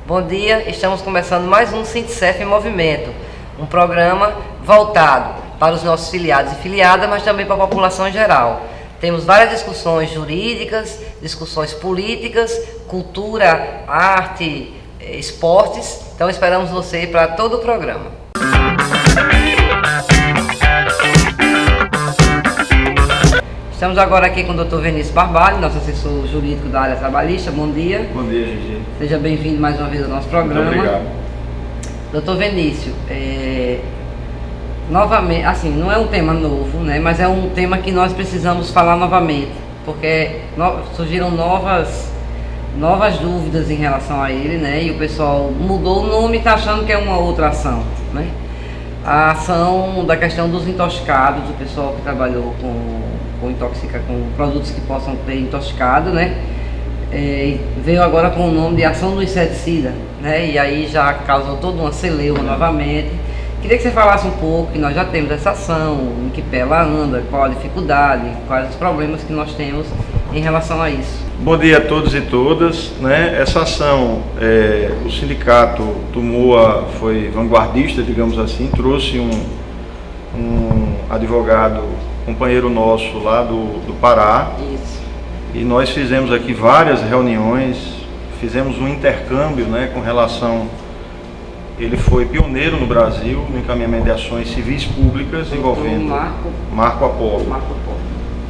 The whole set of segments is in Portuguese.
Bom dia, estamos começando mais um Sintcef em Movimento, um programa voltado para os nossos filiados e filiadas, mas também para a população em geral. Temos várias discussões jurídicas, discussões políticas, cultura, arte, esportes, então esperamos você para todo o programa. Estamos agora aqui com o Dr. Vinícius Barbalho, nosso assessor jurídico da área trabalhista. Bom dia. Bom dia, Gigi. Seja bem-vindo mais uma vez ao nosso programa. Muito obrigado. Dr. Vinícius, novamente, assim, não é um tema novo, né, mas é um tema que nós precisamos falar novamente, porque surgiram novas dúvidas em relação a ele, né, e o pessoal mudou o nome e está achando que é uma outra ação, né. A ação da questão dos intoxicados, o pessoal que trabalhou com produtos que possam ter intoxicado, né, veio agora com o nome de ação do inseticida, né, e aí já causou toda uma celeuma novamente. Queria que você falasse um pouco, que nós já temos essa ação, em que pé ela anda, qual a dificuldade, quais os problemas que nós temos em relação a isso. Bom dia a todos e todas, né? Essa ação, o sindicato foi vanguardista, digamos assim, trouxe um advogado, companheiro nosso lá do Pará. Isso. E nós fizemos aqui várias reuniões, fizemos um intercâmbio, né, com relação... Ele foi pioneiro no Brasil no encaminhamento de ações civis públicas envolvendo Marco Apolo.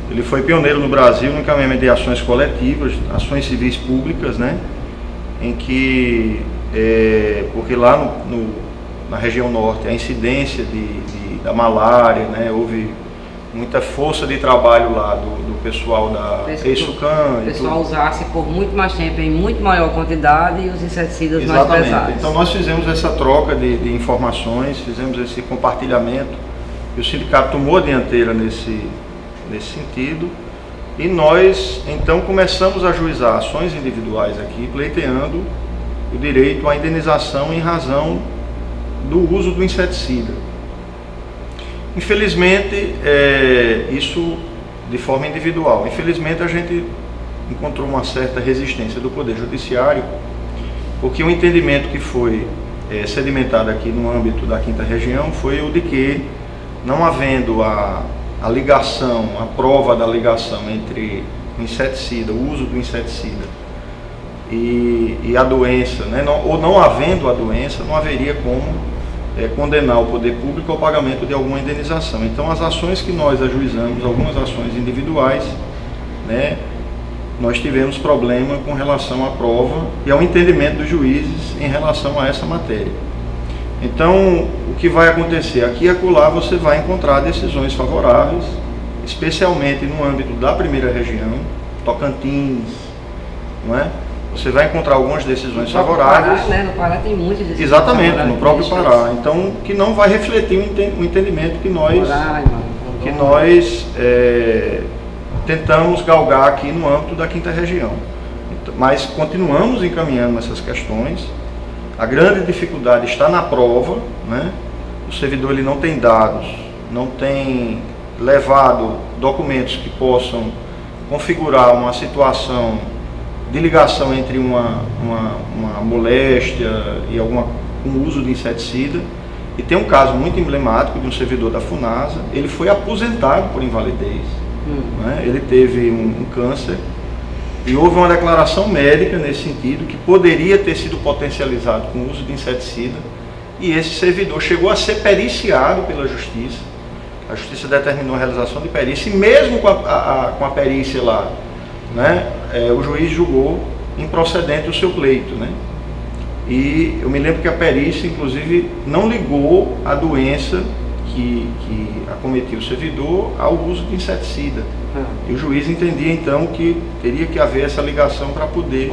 Ele foi pioneiro no Brasil no encaminhamento de ações coletivas, ações civis públicas, né? Em que, porque lá na região norte, a incidência da malária, né? Houve muita força de trabalho lá do pessoal da ESUCAM. O pessoal usasse por muito mais tempo, em muito maior quantidade, e os inseticidas mais pesados. Então nós fizemos essa troca de informações, fizemos esse compartilhamento, e o sindicato tomou a dianteira nesse sentido, e nós então começamos a ajuizar ações individuais aqui, pleiteando o direito à indenização em razão do uso do inseticida. Infelizmente, isso de forma individual. Infelizmente, a gente encontrou uma certa resistência do Poder Judiciário, porque o entendimento que foi sedimentado aqui no âmbito da 5ª Região foi o de que, não havendo a ligação, a prova da ligação entre o inseticida, o uso do inseticida e a doença, né, ou não havendo a doença, não haveria como condenar o poder público ao pagamento de alguma indenização. Então, as ações que nós ajuizamos, algumas ações individuais, né, nós tivemos problema com relação à prova e ao entendimento dos juízes em relação a essa matéria. Então, o que vai acontecer? Aqui e acolá você vai encontrar decisões favoráveis, especialmente no âmbito da 1ª Região, Tocantins, não é? Você vai encontrar algumas decisões favoráveis. Pará, né? No Pará tem muitas decisões. Exatamente, no próprio Pará. Então, que não vai refletir o entendimento que nós tentamos galgar aqui no âmbito da 5ª Região. Mas continuamos encaminhando essas questões. A grande dificuldade está na prova, né? O servidor ele não tem dados, não tem levado documentos que possam configurar uma situação de ligação entre uma moléstia e com o uso de inseticida. E tem um caso muito emblemático de um servidor da FUNASA. Ele foi aposentado por invalidez, né? Ele teve um câncer e houve uma declaração médica nesse sentido, que poderia ter sido potencializado com o uso de inseticida, e esse servidor chegou a ser periciado pela Justiça. A Justiça determinou a realização de perícia, e mesmo com a perícia lá, né, o juiz julgou improcedente o seu pleito, né? E eu me lembro que a perícia, inclusive, não ligou a doença que acometia o servidor ao uso de inseticida. E o juiz entendia então que teria que haver essa ligação para poder.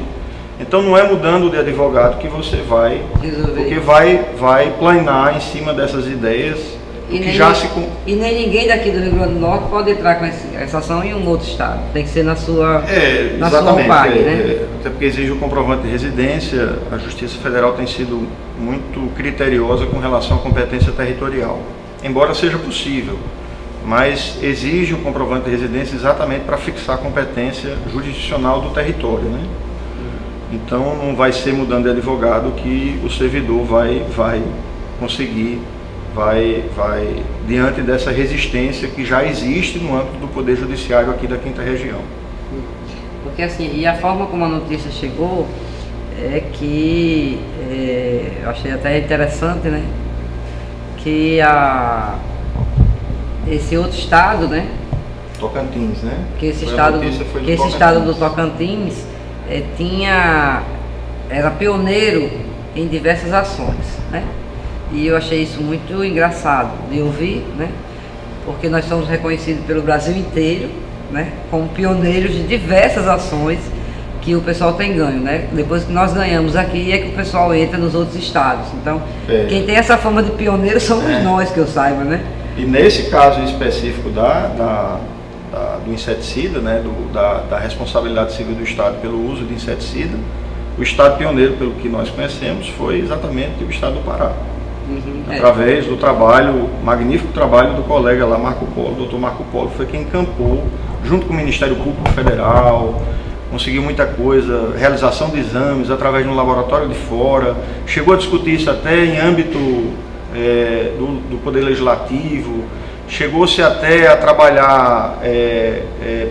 Então não é mudando de advogado que você vai resolver, porque vai planear em cima dessas ideias. E nem ninguém daqui do Rio Grande do Norte pode entrar com essa ação em um outro estado. Tem que ser na sua OPAG, né? Até porque exige o comprovante de residência. A Justiça Federal tem sido muito criteriosa com relação à competência territorial, embora seja possível, mas exige um comprovante de residência exatamente para fixar a competência jurisdicional do território, né? Então não vai ser mudando de advogado que o servidor vai conseguir, diante dessa resistência que já existe no âmbito do Poder Judiciário aqui da 5ª Região. Porque assim, e a forma como a notícia chegou é que, eu achei até interessante, né, que esse outro estado, né, Tocantins, né? Que esse estado do Tocantins era pioneiro em diversas ações, né? E eu achei isso muito engraçado de ouvir, né? Porque nós somos reconhecidos pelo Brasil inteiro, né? Como pioneiros de diversas ações que o pessoal tem ganho, né? Depois que nós ganhamos aqui é que o pessoal entra nos outros estados. Então, quem tem essa fama de pioneiro somos nós, que eu saiba, né? E nesse caso específico do inseticida, né, da responsabilidade civil do Estado pelo uso de inseticida, o Estado pioneiro, pelo que nós conhecemos, foi exatamente o Estado do Pará. Através do magnífico trabalho do colega lá, Marco Polo, doutor Marco Polo, foi quem encampou, junto com o Ministério Público Federal, conseguiu muita coisa, realização de exames através de um laboratório de fora, chegou a discutir isso até em âmbito do Poder Legislativo, chegou-se até a trabalhar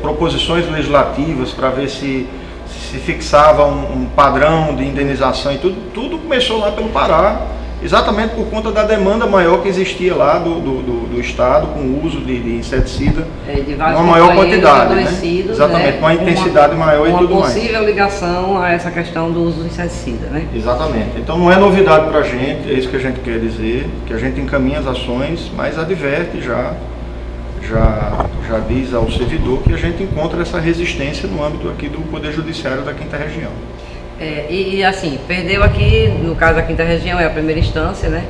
proposições legislativas para ver se fixava um padrão de indenização e tudo começou lá pelo Pará, exatamente por conta da demanda maior que existia lá do Estado com o uso de inseticida, uma maior quantidade, né? Exatamente, uma intensidade maior e tudo mais. Uma possível ligação a essa questão do uso do inseticida, né? Exatamente, então não é novidade para a gente, é isso que a gente quer dizer, que a gente encaminha as ações, mas adverte já diz ao servidor que a gente encontra essa resistência no âmbito aqui do Poder Judiciário da 5ª Região. E assim, perdeu aqui, no caso da 5ª Região é a primeira instância, né?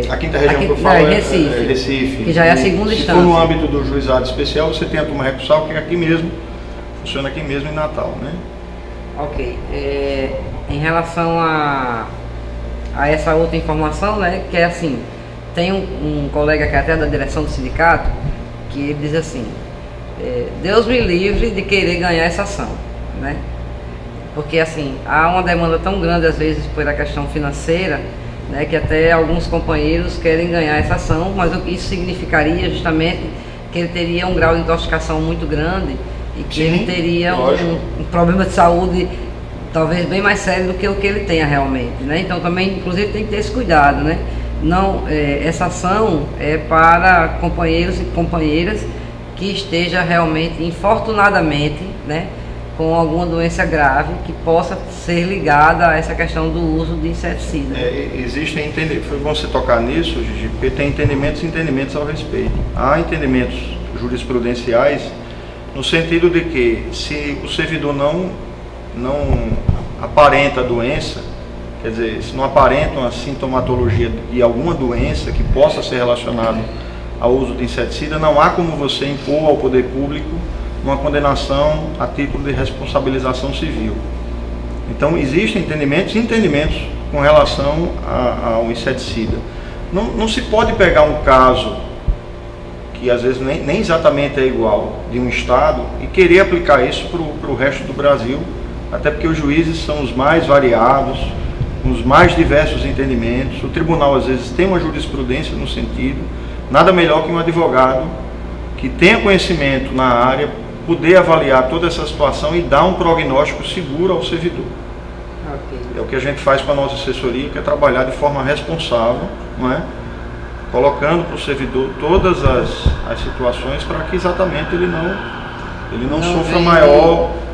A 5ª Região que eu falo é Recife, que já é a segunda instância. Se for no âmbito do juizado especial, você tem a turma recursal, que é aqui mesmo, funciona aqui mesmo em Natal, né? Ok. Em relação a essa outra informação, né, que é assim, tem um colega que é até da direção do sindicato, que ele diz assim, Deus me livre de querer ganhar essa ação, né? Porque assim, há uma demanda tão grande às vezes pela questão financeira, né, que até alguns companheiros querem ganhar essa ação, mas isso significaria justamente que ele teria um grau de intoxicação muito grande e que ele teria um problema de saúde talvez bem mais sério do que o que ele tenha realmente, né? Então também, inclusive, tem que ter esse cuidado, né? Não, essa ação é para companheiros e companheiras que esteja realmente, infortunadamente, né, com alguma doença grave que possa ser ligada a essa questão do uso de inseticida. Existem entendimentos, foi bom você tocar nisso, Gigi, porque tem entendimentos e entendimentos ao respeito. Há entendimentos jurisprudenciais no sentido de que se o servidor não aparenta a doença, quer dizer, se não aparenta uma sintomatologia de alguma doença que possa ser relacionada ao uso de inseticida, não há como você impor ao poder público uma condenação a título de responsabilização civil. Então existem entendimentos e entendimentos com relação ao inseticida. Não se pode pegar um caso que às vezes nem exatamente é igual de um estado e querer aplicar isso para o resto do Brasil, até porque os juízes são os mais variados, os mais diversos entendimentos, o tribunal às vezes tem uma jurisprudência no sentido, nada melhor que um advogado que tenha conhecimento na área, poder avaliar toda essa situação e dar um prognóstico seguro ao servidor. É o que a gente faz com a nossa assessoria, que é trabalhar de forma responsável, não é? Colocando para o servidor todas as situações para que exatamente ele não sofra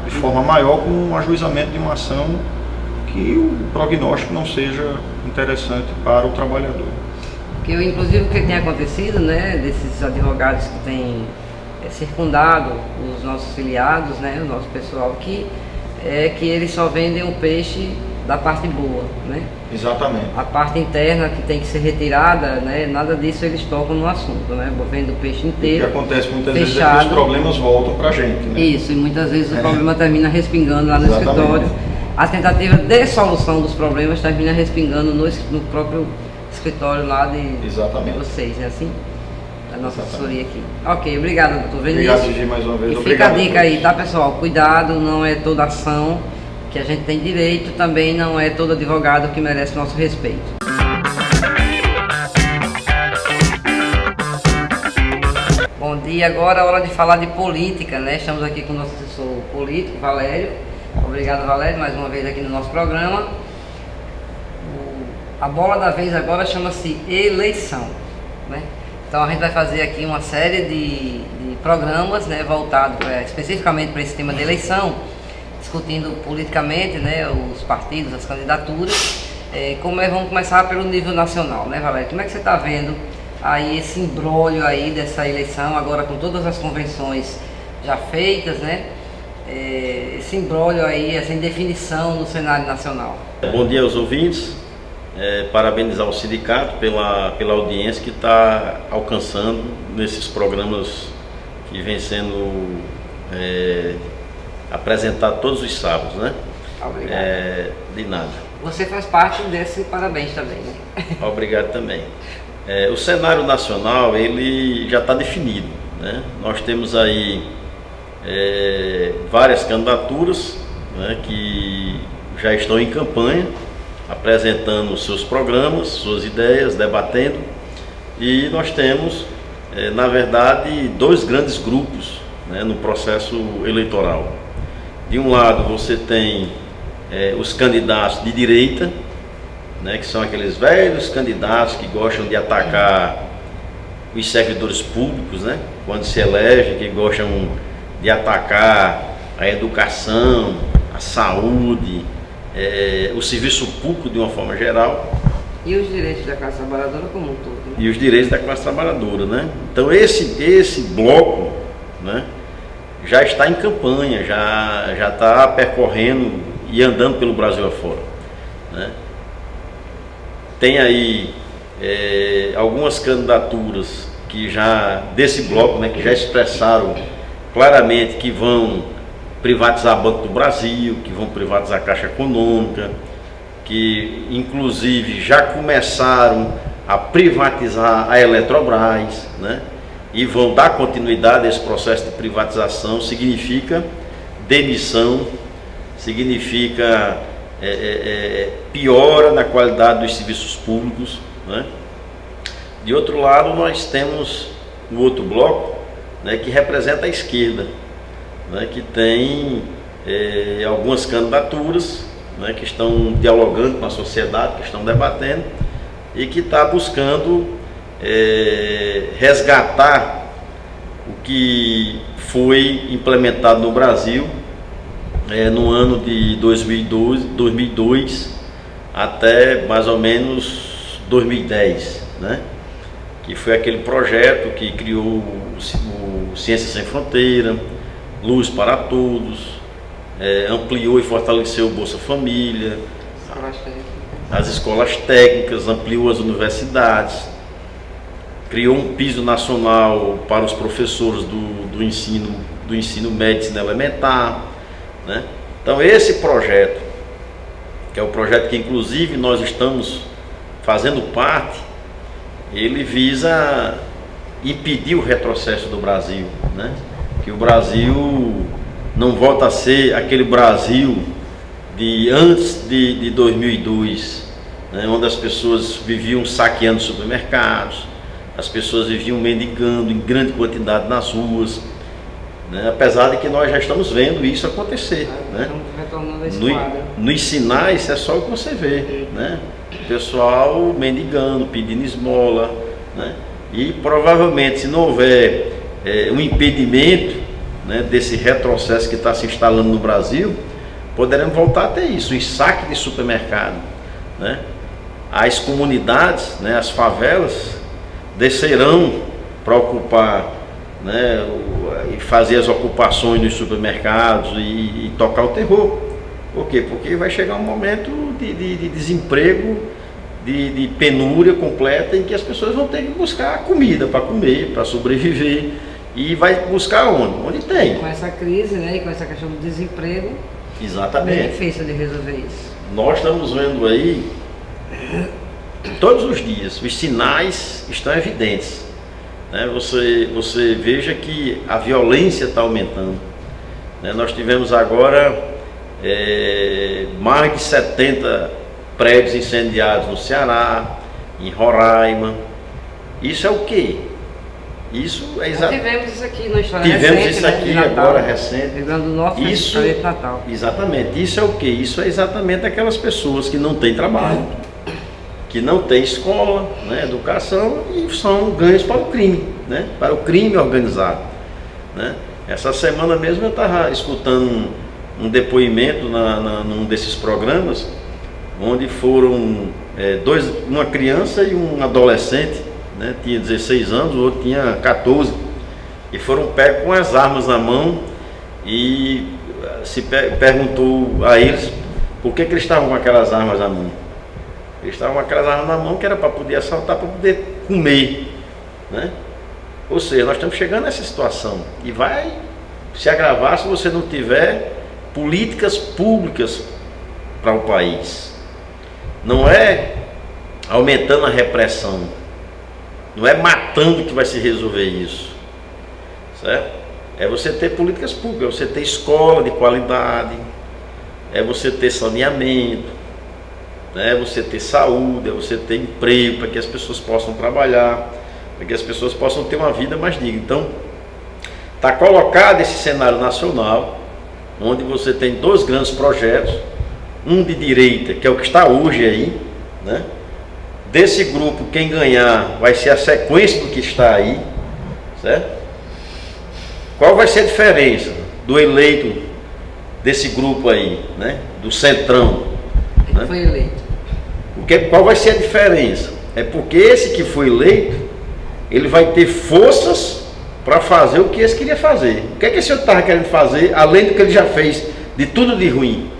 de forma maior com um ajuizamento de uma ação que o prognóstico não seja interessante para o trabalhador. Inclusive o que tem acontecido, né, desses advogados que têm circundado os nossos filiados, né, o nosso pessoal aqui, é que eles só vendem o peixe da parte boa, né? Exatamente. A parte interna que tem que ser retirada, né, nada disso eles tocam no assunto, né? Vendo o peixe inteiro. O que acontece muitas fechado. Vezes é que os problemas voltam para a gente, né? Isso, e muitas vezes o problema termina respingando lá no escritório. A tentativa de solução dos problemas termina respingando no próprio escritório lá de vocês, é assim? Da nossa assessoria aqui. Ok, obrigado, doutor Vinícius. Obrigado, Gigi, mais uma vez. E fica a dica aí, tá, pessoal? Cuidado, não é toda ação que que a gente tem direito, também não é todo advogado que merece nosso respeito. Bom dia, agora é hora de falar de política, né? Estamos aqui com o nosso assessor político, Valério. Obrigado, Valério, mais uma vez aqui no nosso programa. A bola da vez agora chama-se eleição, né? Então a gente vai fazer aqui uma série de programas, né, voltados especificamente para esse tema de eleição, discutindo politicamente, né, os partidos, as candidaturas. Vamos começar pelo nível nacional, né, Valério? Como é que você está vendo aí esse imbróglio aí dessa eleição, agora com todas as convenções já feitas, né? Esse imbróglio aí, essa indefinição no cenário nacional. Bom dia aos ouvintes, parabenizar o sindicato pela audiência que está alcançando nesses programas que vem sendo apresentado todos os sábados, né? Obrigado. De nada. Você faz parte desse parabéns também, né? Obrigado também. O cenário nacional, ele já está definido, né? Nós temos aí várias candidaturas, né, que já estão em campanha, apresentando seus programas, suas ideias, debatendo, e nós temos, na verdade, dois grandes grupos, né, no processo eleitoral. De um lado você tem os candidatos de direita, né, que são aqueles velhos candidatos que gostam de atacar os servidores públicos, né, quando se elege, que gostam de atacar a educação, a saúde, o serviço público de uma forma geral. E os direitos da classe trabalhadora como um todo, né? E os direitos da classe trabalhadora, né? Então esse bloco, né, já está em campanha, já está percorrendo e andando pelo Brasil afora, né? Tem aí algumas candidaturas que já desse bloco, né, que já expressaram claramente que vão privatizar Banco do Brasil, que vão privatizar a Caixa Econômica, que inclusive já começaram a privatizar a Eletrobras, né? E vão dar continuidade a esse processo de privatização. Significa demissão, significa piora na qualidade dos serviços públicos, né? De outro lado, nós temos o outro bloco, né, que representa a esquerda, né, que tem algumas candidaturas, né, que estão dialogando com a sociedade, que estão debatendo e que está buscando resgatar o que foi implementado no Brasil no ano de 2002 até mais ou menos 2010, né? Que foi aquele projeto que criou o Ciência Sem Fronteira, Luz para Todos, ampliou e fortaleceu o Bolsa Família, as escolas técnicas, ampliou as universidades, criou um piso nacional para os professores do ensino médio e ensino elementar, né? Então esse projeto, que é o projeto que inclusive nós estamos fazendo parte, ele visa impedir o retrocesso do Brasil, né? Que o Brasil não volta a ser aquele Brasil de antes de 2002, né? Onde as pessoas viviam saqueando supermercados, as pessoas viviam mendigando em grande quantidade nas ruas, né? Apesar de que nós já estamos vendo isso acontecer, né? Nos sinais é só o que você vê, né? O pessoal mendigando, pedindo esmola, né? E provavelmente, se não houver um impedimento, né, desse retrocesso que está se instalando no Brasil, poderemos voltar a ter isso, o saque de supermercado, né? As comunidades, né, as favelas descerão para ocupar, né, e fazer as ocupações nos supermercados e tocar o terror. Por quê? Porque vai chegar um momento de desemprego, de penúria completa, em que as pessoas vão ter que buscar comida para comer, para sobreviver. E vai buscar onde? Onde tem. Com essa crise, né, e com essa questão do desemprego, exatamente, é difícil de resolver isso. Nós estamos vendo aí, todos os dias, os sinais estão evidentes, né? Você veja que a violência está aumentando, né? Nós tivemos agora mais de 70 prédios incendiados no Ceará, em Roraima. Isso é o quê? Isso é exatamente. Tivemos isso aqui na história Tivemos recente, isso né, aqui de Natal, agora recente. Rio Grande do Norte, Isso, de Natal. exatamente. Isso é o quê? Isso é exatamente aquelas pessoas que não têm trabalho, que não têm escola, né, educação, e são ganhos para o crime, né, para o crime organizado, né. Essa semana mesmo eu estava escutando um depoimento num desses programas, onde foram uma criança e um adolescente, né, tinha 16 anos, o outro tinha 14, e foram pegos com as armas na mão, e se perguntou a eles por que eles estavam com aquelas armas na mão. Eles estavam com aquelas armas na mão que era para poder assaltar, para poder comer, né? Ou seja, nós estamos chegando nessa situação e vai se agravar se você não tiver políticas públicas para o país. Não é aumentando a repressão, não é matando que vai se resolver isso, certo? É você ter políticas públicas, é você ter escola de qualidade, é você ter saneamento, é você ter saúde, é você ter emprego, para que as pessoas possam trabalhar, para que as pessoas possam ter uma vida mais digna. Então, está colocado esse cenário nacional, onde você tem dois grandes projetos, um de direita, que é o que está hoje aí, né? Desse grupo, quem ganhar vai ser a sequência do que está aí, certo? Qual vai ser a diferença do eleito desse grupo aí, né? Do centrão, né? Foi eleito. Qual vai ser a diferença? É porque esse que foi eleito, ele vai ter forças para fazer o que esse queria fazer. O que é que esse senhor estava querendo fazer, além do que ele já fez de tudo de ruim,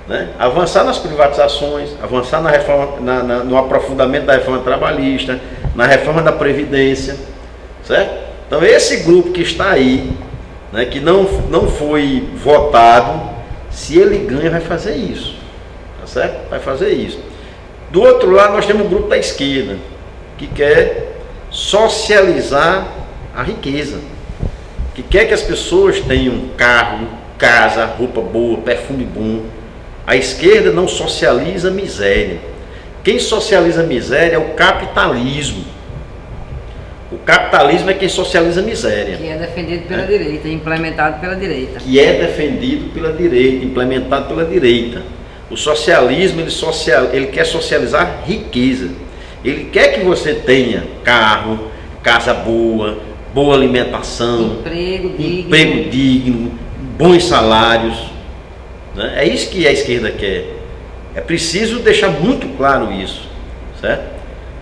né? Avançar nas privatizações, avançar na reforma, no aprofundamento da reforma trabalhista, na reforma da Previdência, certo? Então esse grupo que está aí, né, que não foi votado, se ele ganha, vai fazer isso, tá certo? Vai fazer isso. Do outro lado, nós temos um grupo da esquerda, que quer socializar a riqueza, que quer que as pessoas tenham carro, casa, roupa boa, perfume bom. A esquerda não socializa a miséria. Quem socializa a miséria é o capitalismo. O capitalismo é quem socializa a miséria. Que é defendido pela direita, implementado pela direita. Que é defendido pela direita, implementado pela direita. O socialismo, ele quer socializar riqueza. Ele quer que você tenha carro, casa boa, boa alimentação, emprego digno, bons salários, né? É isso que a esquerda quer. É preciso deixar muito claro isso, certo?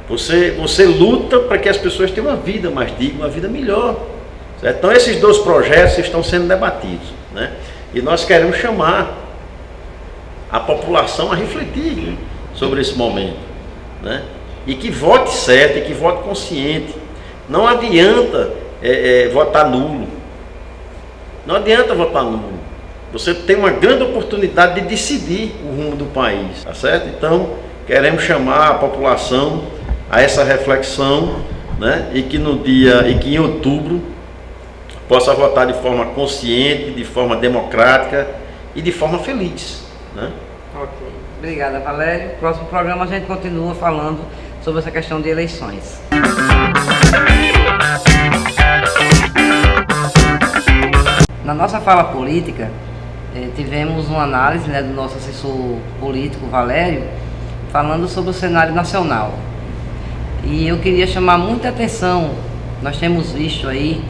Você luta para que as pessoas tenham uma vida mais digna, uma vida melhor, certo? Então esses dois projetos estão sendo debatidos, né? E nós queremos chamar a população a refletir sobre esse momento, né? E que vote certo, e que vote consciente. Não adianta votar nulo. Não adianta votar nulo. Você tem uma grande oportunidade de decidir o rumo do país, tá certo? Então, queremos chamar a população a essa reflexão, né? E que em outubro possa votar de forma consciente, de forma democrática e de forma feliz, né? Ok. Obrigada, Valério. No próximo programa a gente continua falando sobre essa questão de eleições. Na nossa fala política, tivemos uma análise, né, do nosso assessor político, Valério, falando sobre o cenário nacional. E eu queria chamar muita atenção, nós temos visto aí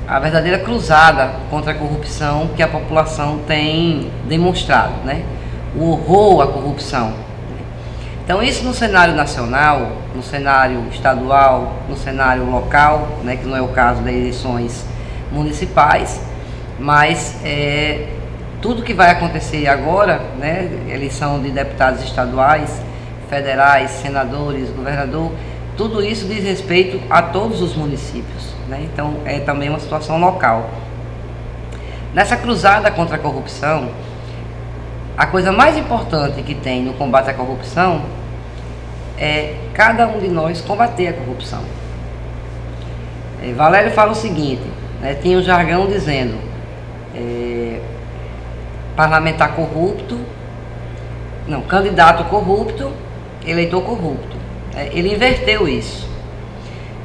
a verdadeira cruzada contra a corrupção que a população tem demonstrado, né? O horror à corrupção. Então isso no cenário nacional, no cenário estadual, no cenário local, né, que não é o caso das eleições municipais, mas tudo que vai acontecer agora, né, eleição de deputados estaduais, federais, senadores, governador, tudo isso diz respeito a todos os municípios, né? Então é também uma situação local. Nessa cruzada contra a corrupção, a coisa mais importante que tem no combate à corrupção é cada um de nós combater a corrupção. Valério fala o seguinte, né, tinha um jargão dizendo, parlamentar corrupto, não, candidato corrupto, eleitor corrupto. Ele inverteu isso.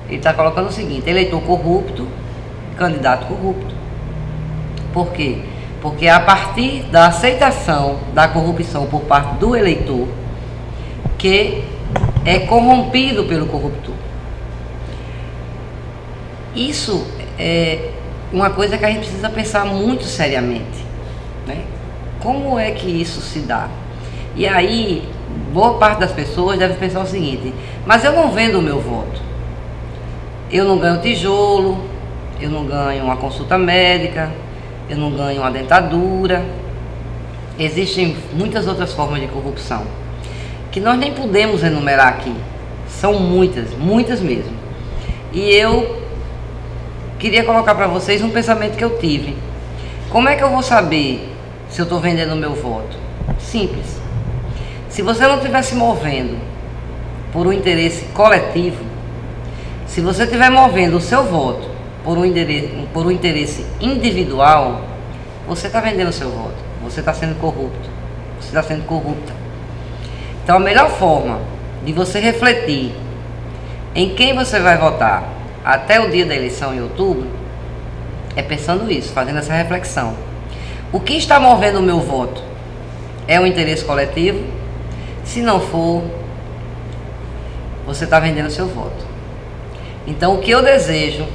Ele está colocando o seguinte: eleitor corrupto, candidato corrupto. Por quê? Porque a partir da aceitação da corrupção por parte do eleitor, que é corrompido pelo corruptor. Isso é uma coisa que a gente precisa pensar muito seriamente, né? Como é que isso se dá? E aí, boa parte das pessoas deve pensar o seguinte: mas eu não vendo o meu voto. Eu não ganho tijolo, eu não ganho uma consulta médica, eu não ganho uma dentadura. Existem muitas outras formas de corrupção que nós nem podemos enumerar aqui. São muitas, muitas mesmo. E eu queria colocar para vocês um pensamento que eu tive. Como é que eu vou saber se eu estou vendendo o meu voto? Simples. Se você não estiver se movendo por um interesse coletivo, se você estiver movendo o seu voto por um interesse individual, você está vendendo o seu voto. Você está sendo corrupto. Você está sendo corrupta. Então a melhor forma de você refletir em quem você vai votar até o dia da eleição em outubro é pensando isso, fazendo essa reflexão. O que está movendo o meu voto? É o interesse coletivo? Se não for, você está vendendo o seu voto. Então o que eu desejo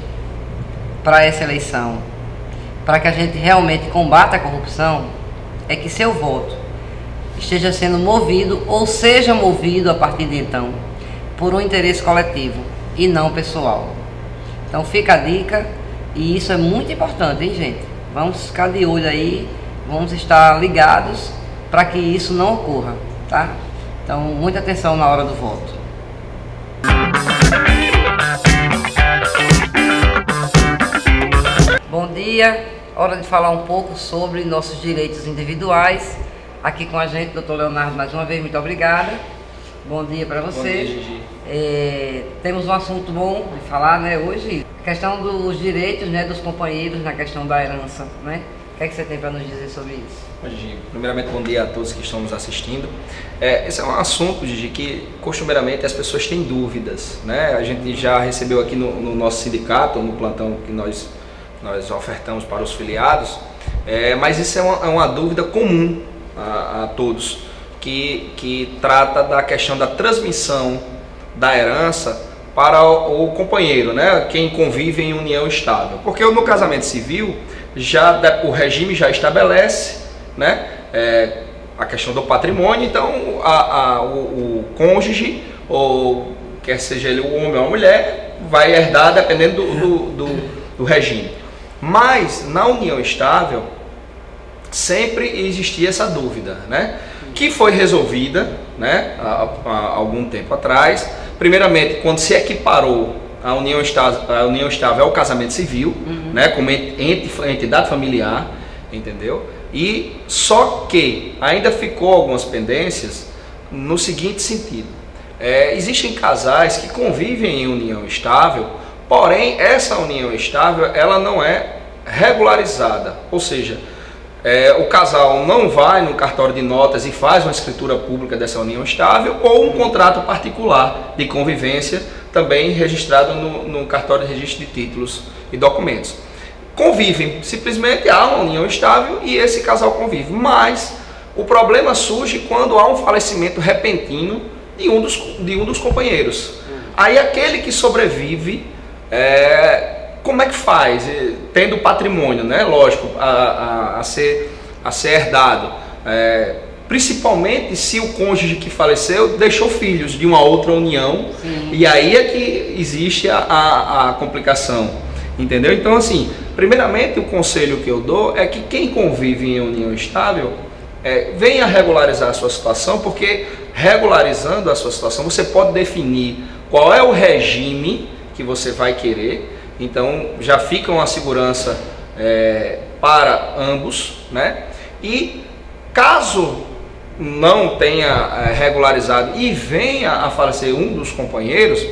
para essa eleição, para que a gente realmente combata a corrupção, é que seu voto esteja sendo movido, ou seja movido a partir de então, por um interesse coletivo e não pessoal. Então fica a dica, e isso é muito importante, hein, gente? Vamos ficar de olho aí, vamos estar ligados para que isso não ocorra, tá? Então, muita atenção na hora do voto. Bom dia, hora de falar um pouco sobre nossos direitos individuais. Aqui com a gente, doutor Leonardo, mais uma vez, muito obrigada. Bom dia para você. Bom dia, Gigi. Temos um assunto bom de falar, né, hoje. A questão dos direitos, né, dos companheiros na questão da herança, né? O que é que você tem para nos dizer sobre isso? Bom, Gigi, primeiramente, bom dia a todos que estão nos assistindo. Esse é um assunto, Gigi, que costumeiramente as pessoas têm dúvidas, né? A gente já recebeu aqui no nosso sindicato, no plantão que nós ofertamos para os filiados, mas isso é uma dúvida comum a todos, que trata da questão da transmissão da herança para o companheiro, né? Quem convive em união estável. Porque no casamento civil, o regime já estabelece, né, a questão do patrimônio. Então o cônjuge, ou quer seja ele o homem ou a mulher, vai herdar dependendo do regime. Mas na união estável sempre existia essa dúvida, né, que foi resolvida, né, há algum tempo atrás. Primeiramente, quando se equiparou a união estável ao casamento civil, né, como entidade familiar, entendeu? E só que ainda ficou algumas pendências no seguinte sentido: existem casais que convivem em união estável, porém essa união estável ela não é regularizada, ou seja, o casal não vai no cartório de notas e faz uma escritura pública dessa união estável, ou um contrato particular de convivência também registrado no cartório de registro de títulos e documentos. Convivem, simplesmente há uma união estável e esse casal convive, mas o problema surge quando há um falecimento repentino de um dos companheiros. Aí aquele que sobrevive, como é que faz? Tendo patrimônio, né? Lógico, a ser herdado, principalmente se o cônjuge que faleceu deixou filhos de uma outra união. Sim. E aí é que existe a complicação, entendeu? Então, assim, primeiramente o conselho que eu dou é que quem convive em união estável venha regularizar a sua situação, porque regularizando a sua situação você pode definir qual é o regime que você vai querer. Então já fica uma segurança para ambos, né? E caso não tenha regularizado e venha a falecer um dos companheiros,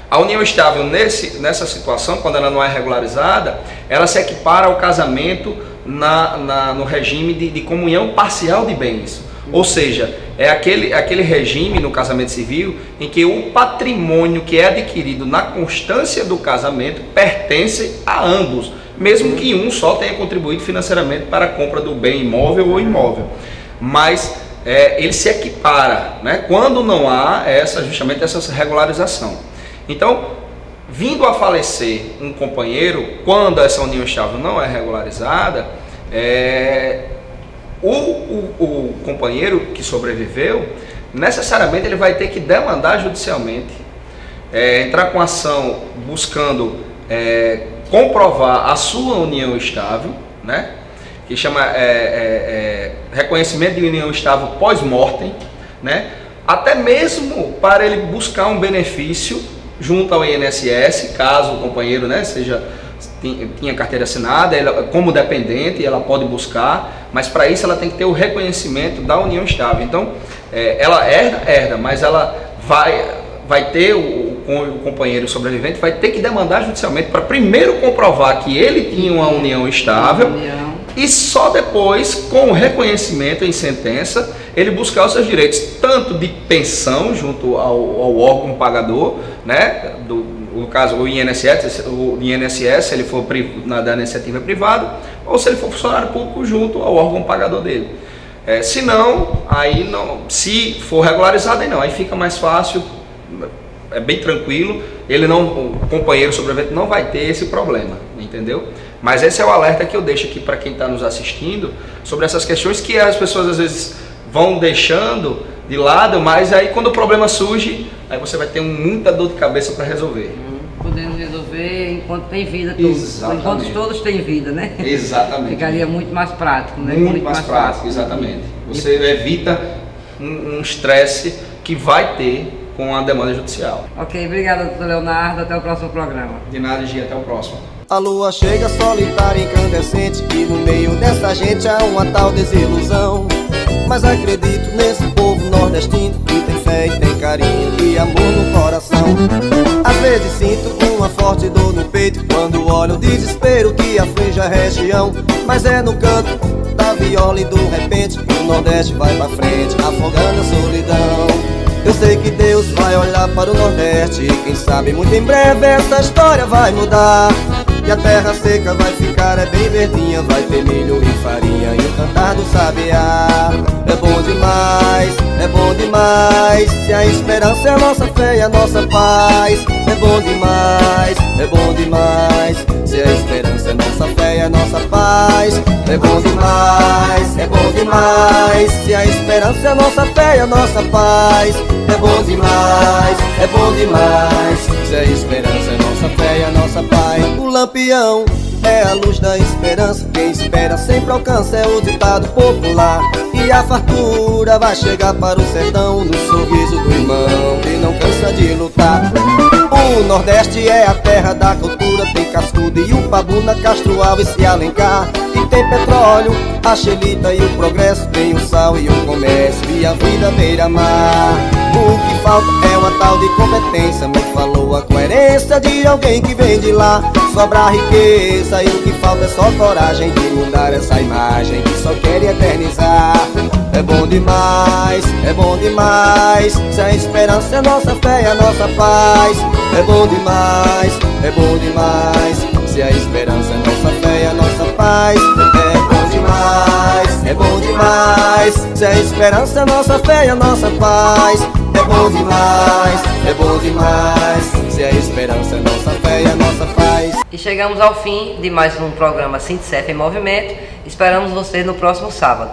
a união estável nessa situação, quando ela não é regularizada, ela se equipara ao casamento no regime de comunhão parcial de bens. Ou seja, é aquele regime no casamento civil em que o patrimônio que é adquirido na constância do casamento pertence a ambos, mesmo que um só tenha contribuído financeiramente para a compra do bem imóvel ou imóvel. Mas ele se equipara, né, quando não há justamente essa regularização. Então, vindo a falecer um companheiro, quando essa união estável não é regularizada, o companheiro que sobreviveu, necessariamente ele vai ter que demandar judicialmente, entrar com ação buscando comprovar a sua união estável, né, que chama reconhecimento de união estável pós-mortem, né, até mesmo para ele buscar um benefício junto ao INSS, caso o companheiro, né, tinha carteira assinada, ela, como dependente, ela pode buscar, mas para isso ela tem que ter o reconhecimento da união estável. Então, ela herda, mas ela vai ter o companheiro sobrevivente, vai ter que demandar judicialmente para primeiro comprovar que ele tinha uma união estável e só depois, com o reconhecimento em sentença, ele buscar os seus direitos, tanto de pensão junto ao órgão pagador, né, no caso o INSS, se ele for da iniciativa privada, ou se ele for funcionário público junto ao órgão pagador dele. Se não, aí não, se for regularizado, aí fica mais fácil, é bem tranquilo, o companheiro sobrevivente não vai ter esse problema, entendeu? Mas esse é o alerta que eu deixo aqui para quem está nos assistindo, sobre essas questões que as pessoas às vezes vão deixando de lado, mas aí quando o problema surge, aí você vai ter muita dor de cabeça para resolver. Podendo resolver enquanto tem vida, enquanto todos têm vida, né? Exatamente. Ficaria muito mais prático, né? Muito mais prático, exatamente. Você evita um estresse que vai ter com a demanda judicial. Ok, obrigada, doutor Leonardo. Até o próximo programa. De nada, Gia, até o próximo. A lua chega solitária e incandescente, e no meio dessa gente há uma tal desilusão. Mas acredito nesse povo nordestino que tem fé e tem carinho e amor no coração. Às vezes sinto uma forte dor no peito quando olho o desespero que aflige a região. Mas é no canto da viola e do repente que o Nordeste vai pra frente, afogando a solidão. Eu sei que Deus vai olhar para o Nordeste e quem sabe muito em breve essa história vai mudar. E a terra seca vai ficar bem verdinha, vai ter milho e farinha e o cantar do sabiá. É bom demais, se a esperança é a nossa fé e a nossa paz. É bom demais, se a esperança é nossa fé e a nossa paz. É bom demais, se a esperança é a nossa fé e a nossa paz. É bom demais, se a esperança é nossa fé e a nossa paz. O lampião é a luz da esperança, quem espera sempre alcança, é o ditado popular. E a fartura vai chegar para o sertão no sorriso do irmão que não cansa de lutar. O Nordeste é a terra da cultura, tem Cascudo e Upabuna, Castro Alves e Alencar. E tem petróleo, a xelita e o progresso, tem o sal e o comércio e a vida beira-mar. O que falta é uma tal de competência, me falou a coerência de alguém que vem de lá. Sobra riqueza e o que falta é só coragem de mudar essa imagem que só quer eternizar. É bom demais, se a esperança é nossa fé e a nossa paz. É bom demais, se a esperança é nossa fé e a nossa paz. É bom demais, se a esperança é nossa fé e a nossa paz. É bom demais, se a esperança é nossa fé e a nossa paz. E chegamos ao fim de mais um programa Sintecef em Movimento. Esperamos você no próximo sábado.